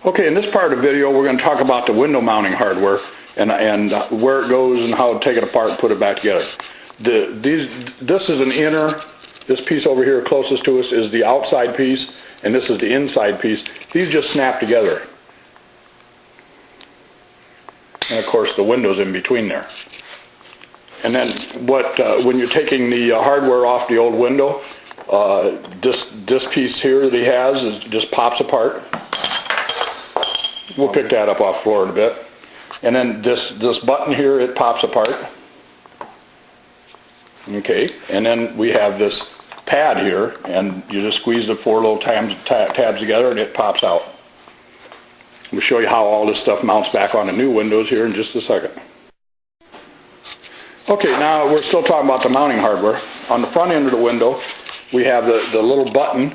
Okay, in this part of the video, we're going to talk about the window mounting hardware and where it goes and how to take it apart and put it back together. This is an inner, this piece over here closest to us is the outside piece, and this is the inside piece. These just snap together. And of course the window's in between there. And then when you're taking the hardware off the old window, this piece here that he has just pops apart. We'll pick that up off the floor in a bit. And then this button here, it pops apart. Okay, and then we have this pad here, and you just squeeze the four little tabs together and it pops out. We'll show you how all this stuff mounts back on the new windows here in just a second. Okay, now we're still talking about the mounting hardware. On the front end of the window, we have the little button.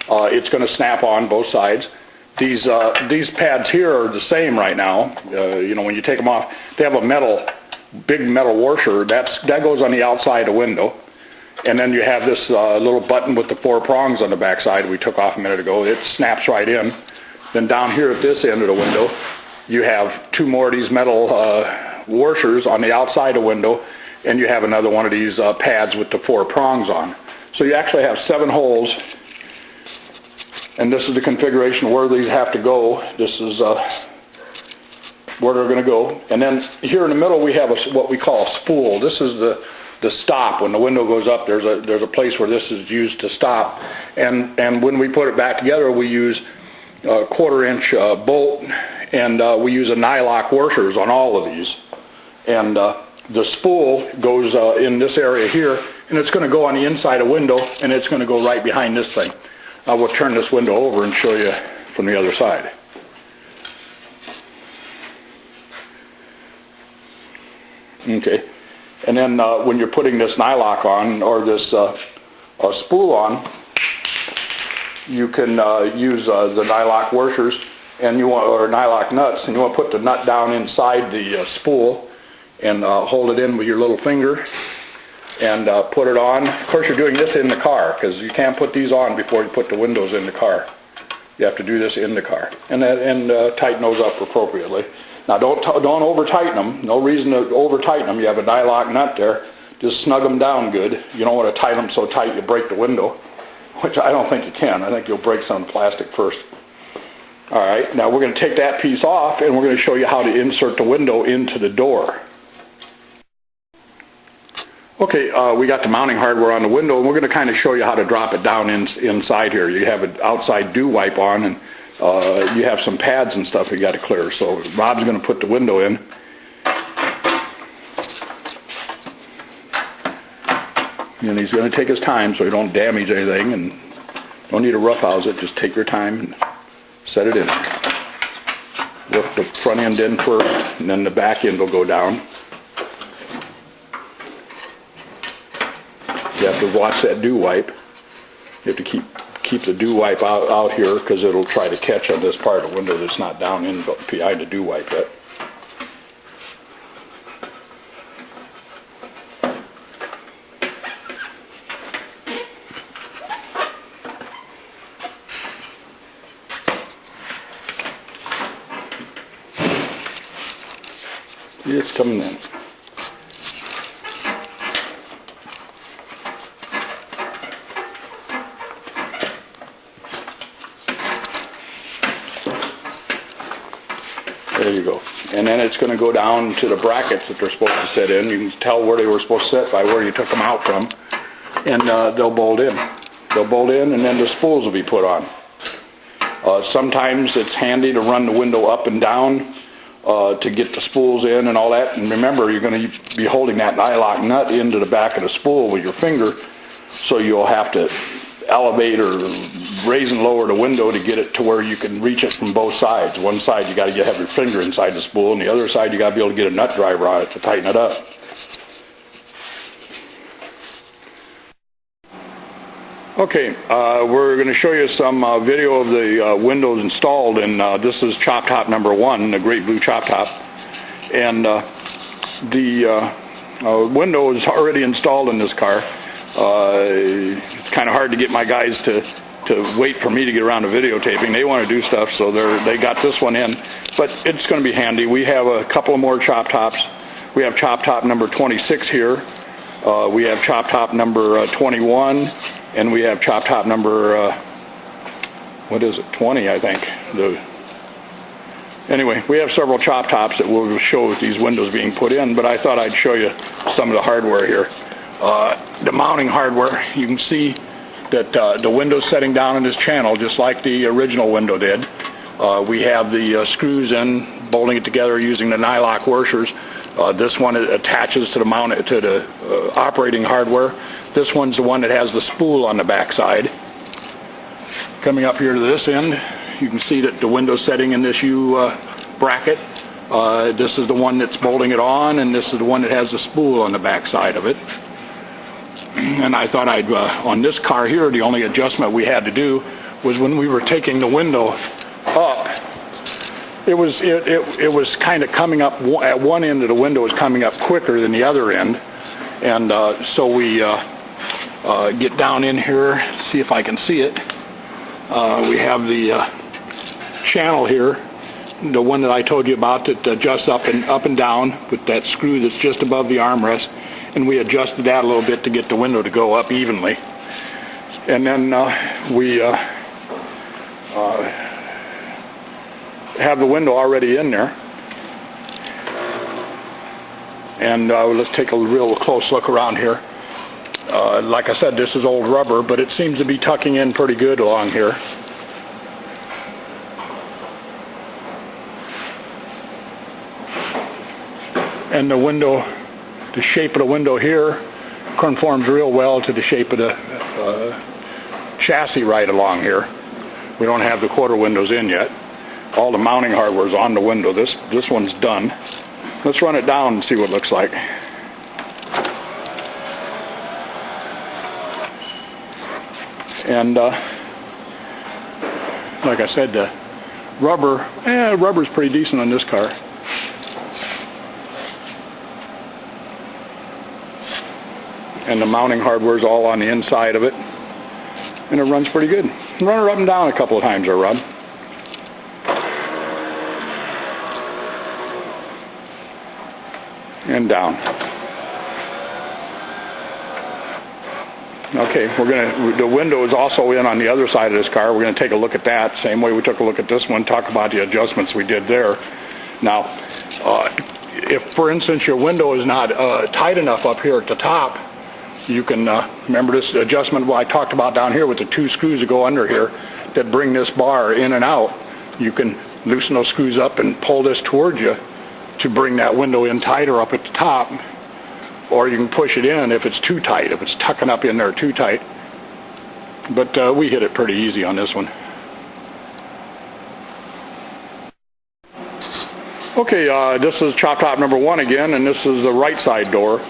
It's going to snap on both sides. These pads here are the same right now. When you take them off, they have a big metal washer. That goes on the outside of the window. And then you have this little button with the four prongs on the back side we took off a minute ago. It snaps right in. Then down here at this end of the window, you have two more of these metal washers on the outside of the window, and you have another one of these pads with the four prongs on. So you actually have 7 holes. And this is the configuration where these have to go. This is where they're going to go. And then here in the middle we have what we call a spool. This is the stop. When the window goes up, there's a place where this is used to stop. And when we put it back together, we use a 1/4-inch bolt, and we use a nylock washers on all of these. And the spool goes in this area here, and it's going to go on the inside of the window, and it's going to go right behind this thing. I will turn this window over and show you from the other side. Okay, and then when you're putting this nylock on, or this spool on, you can use the nylock washers or nylock nuts, and you want to put the nut down inside the spool and hold it in with your little finger and put it on. Of course, you're doing this in the car, because you can't put these on before you put the windows in the car. You have to do this in the car, and tighten those up appropriately. Now, don't over tighten them. No reason to over tighten them. You have a nylock nut there. Just snug them down good. You don't want to tighten them so tight you break the window, which I don't think you can. I think you'll break some of the plastic first. All right, now we're going to take that piece off, and we're going to show you how to insert the window into the door. Okay, we got the mounting hardware on the window, and we're going to kind of show you how to drop it down inside here. You have an outside dew wipe on, and you have some pads and stuff you got to clear. So Rob's going to put the window in. And he's going to take his time so you don't damage anything, and don't need to roughhouse it. Just take your time and set it in. Work the front end in first, and then the back end will go down. You have to watch that dew wipe. You have to keep the dew wipe out here, because it'll try to catch on this part of the window that's not down in behind the dew wipe yet. It's coming in. There you go. And then it's going to go down to the brackets that they're supposed to sit in. You can tell where they were supposed to sit by where you took them out from. And they'll bolt in. They'll bolt in, and then the spools will be put on. Sometimes it's handy to run the window up and down to get the spools in and all that. And remember, you're going to be holding that nylock nut into the back of the spool with your finger, so you'll have to elevate or raise and lower the window to get it to where you can reach it from both sides. One side you got to have your finger inside the spool, and the other side you got to be able to get a nut driver on it to tighten it up. Okay, we're going to show you some video of the windows installed, and this is ChopTop #1, the great blue ChopTop. And the window is already installed in this car. It's kind of hard to get my guys to to wait for me to get around to videotaping. They want to do stuff, so they got this one in. But it's going to be handy. We have a couple of more ChopTops. We have ChopTop number 26 here. We have ChopTop number 21, and we have ChopTop number, 20, I think. Anyway, we have several ChopTops that will show with these windows being put in, but I thought I'd show you some of the hardware here. The mounting hardware, you can see that the window's setting down in this channel just like the original window did. We have the screws in, bolting it together using the nylock washers. This one attaches to the operating hardware. This one's the one that has the spool on the back side. Coming up here to this end, you can see that the window's setting in this U bracket. This is the one that's bolting it on, and this is the one that has the spool on the back side of it. And I thought on this car here, the only adjustment we had to do was when we were taking the window up, it was kind of coming up, at one end of the window was coming up quicker than the other end. And so we get down in here, see if I can see it. We have the channel here, the one that I told you about that adjusts up and down with that screw that's just above the armrest, and we adjusted that a little bit to get the window to go up evenly. And then we have the window already in there, and let's take a real close look around here. Like I said, this is old rubber, but it seems to be tucking in pretty good along here. And the window, the shape of the window here conforms real well to the shape of the chassis right along here. We don't have the quarter windows in yet. All the mounting hardware is on the window. This one's done. Let's run it down and see what it looks like. And like I said, the rubber's pretty decent on this car. And the mounting hardware is all on the inside of it, and it runs pretty good. Run her up and down a couple of times there, Rob. And down. Okay, the window is also in on the other side of this car. We're going to take a look at that, same way we took a look at this one, talk about the adjustments we did there. Now, if, for instance, your window is not tight enough up here at the top, you can, remember this adjustment I talked about down here with the two screws that go under here that bring this bar in and out. You can loosen those screws up and pull this towards you to bring that window in tighter up at the top, or you can push it in if it's too tight, if it's tucking up in there too tight. But we hit it pretty easy on this one. Okay, this is ChopTop number 1 again, and this is the right side door.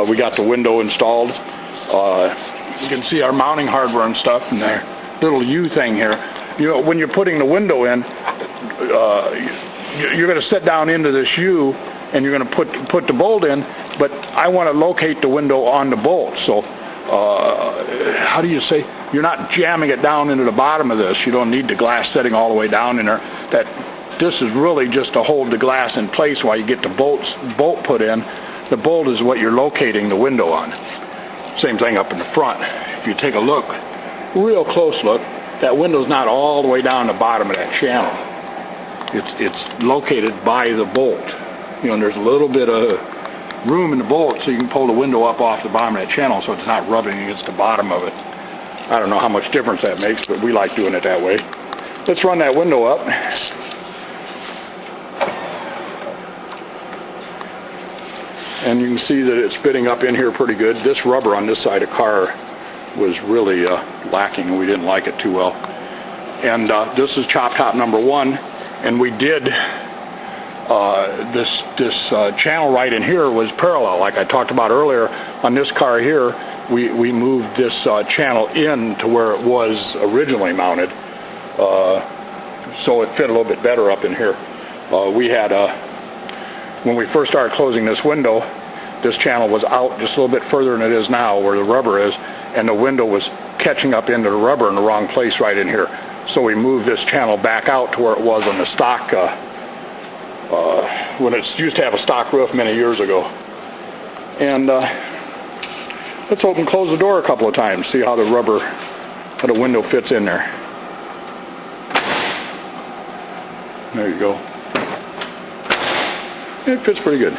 We got the window installed. You can see our mounting hardware and stuff in there. Little U thing here. You know, when you're putting the window in, you're going to sit down into this U, and you're going to put the bolt in, but I want to locate the window on the bolt. So, how do you say? You're not jamming it down into the bottom of this. You don't need the glass setting all the way down in there. This is really just to hold the glass in place while you get the bolt put in. The bolt is what you're locating the window on. Same thing up in the front. If you take a look, real close look, that window's not all the way down the bottom of that channel. It's located by the bolt. You know, and there's a little bit of room in the bolt so you can pull the window up off the bottom of that channel so it's not rubbing against the bottom of it. I don't know how much difference that makes, but we like doing it that way. Let's run that window up. And you can see that it's fitting up in here pretty good. This rubber on this side of the car was really lacking, and we didn't like it too well. And this is ChopTop number 1, and we did this channel right in here was parallel, like I talked about earlier. On this car here, we moved this channel in to where it was originally mounted, so it fit a little bit better up in here. We had when we first started closing this window, this channel was out just a little bit further than it is now, where the rubber is, and the window was catching up into the rubber in the wrong place right in here. So we moved this channel back out to where it was on the stock, when it used to have a stock roof many years ago. And let's open and close the door a couple of times, see how the window fits in there. There you go. It fits pretty good.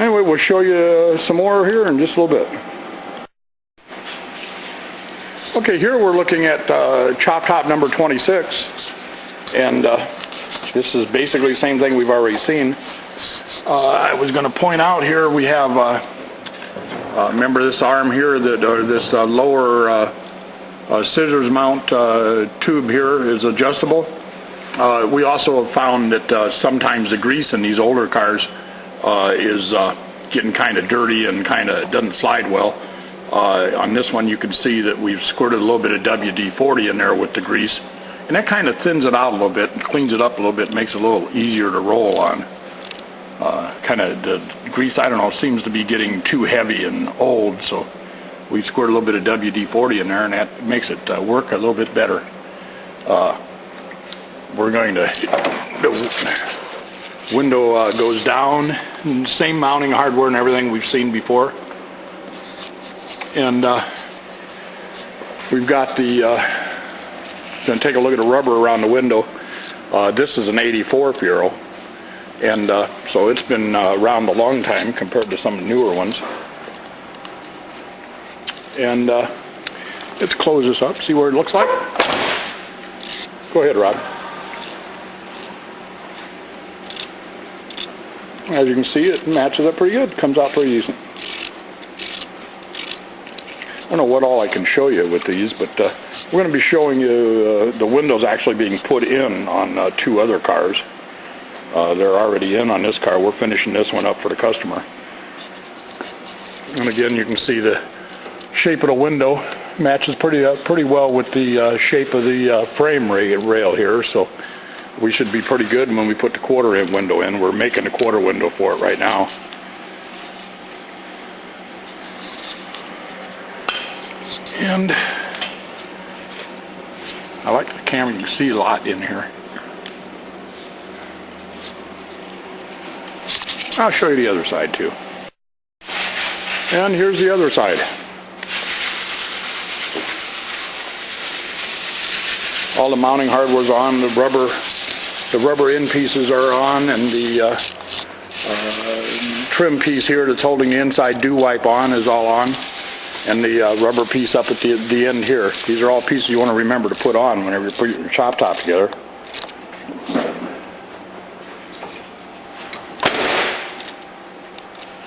Anyway, we'll show you some more here in just a little bit. Okay, here we're looking at ChopTop number 26, and this is basically the same thing we've already seen. I was going to point out here we have, remember this arm here, this lower scissors mount tube here is adjustable. We also have found that sometimes the grease in these older cars is getting kind of dirty and kind of doesn't slide well. On this one you can see that we've squirted a little bit of WD-40 in there with the grease, and that kind of thins it out a little bit and cleans it up a little bit, makes it a little easier to roll on. Kind of the grease, I don't know, seems to be getting too heavy and old, so we squirt a little bit of WD-40 in there, and that makes it work a little bit better. We're going to, the window goes down, same mounting hardware and everything we've seen before. And we've got the, going to take a look at the rubber around the window. This is an 84 Furo, and so it's been around a long time compared to some newer ones. And let's close this up, see what it looks like. Go ahead, Rob. As you can see, it matches up pretty good, comes out pretty decent. I don't know what all I can show you with these, but we're going to be showing you the windows actually being put in on two other cars. They're already in on this car. We're finishing this one up for the customer. And again, you can see the shape of the window matches pretty well with the shape of the frame rail here, so we should be pretty good when we put the quarter-inch window in. We're making the quarter window for it right now. And I like the camera, you can see a lot in here. I'll show you the other side too. And here's the other side. All the mounting hardware's on, the rubber end pieces are on, and the trim piece here that's holding the inside dew wipe on is all on, and the rubber piece up at the end here. These are all pieces you want to remember to put on whenever you put your chop top together.